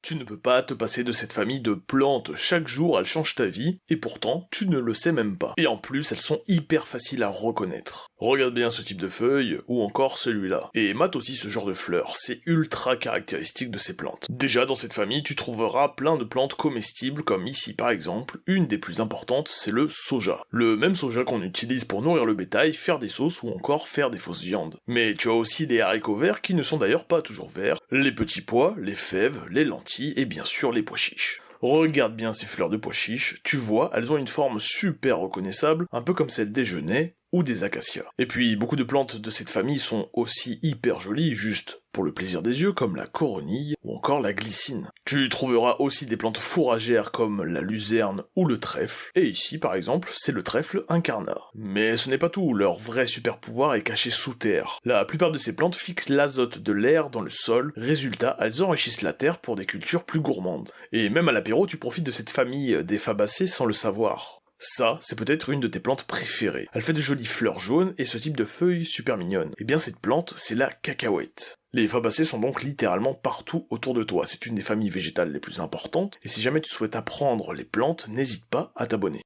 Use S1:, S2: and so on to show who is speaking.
S1: Tu ne peux pas te passer de cette famille de plantes, chaque jour elles changent ta vie, et pourtant tu ne le sais même pas. Et en plus elles sont hyper faciles à reconnaître. Regarde bien ce type de feuilles, ou encore celui-là. Et mate aussi ce genre de fleurs, c'est ultra caractéristique de ces plantes. Déjà dans cette famille tu trouveras plein de plantes comestibles, comme ici par exemple, une des plus importantes c'est le soja. Le même soja qu'on utilise pour nourrir le bétail, faire des sauces ou encore faire des fausses viandes. Mais tu as aussi les haricots verts qui ne sont d'ailleurs pas toujours verts, les petits pois, les fèves, les lentilles et bien sûr les pois chiches. Regarde bien ces fleurs de pois chiches, tu vois, elles ont une forme super reconnaissable, un peu comme celle des genêts ou des acacias. Et puis, beaucoup de plantes de cette famille sont aussi hyper jolies, juste pour le plaisir des yeux, comme la coronille ou encore la glycine. Tu trouveras aussi des plantes fourragères comme la luzerne ou le trèfle, et ici par exemple, c'est le trèfle incarnat. Mais ce n'est pas tout, leur vrai super pouvoir est caché sous terre. La plupart de ces plantes fixent l'azote de l'air dans le sol, résultat, elles enrichissent la terre pour des cultures plus gourmandes. Et même à l'apéro, tu profites de cette famille des fabacées sans le savoir. Ça, c'est peut-être une de tes plantes préférées. Elle fait de jolies fleurs jaunes et ce type de feuilles super mignonnes. Et bien cette plante, c'est la cacahuète. Les fabacées sont donc littéralement partout autour de toi. C'est une des familles végétales les plus importantes. Et si jamais tu souhaites apprendre les plantes, n'hésite pas à t'abonner.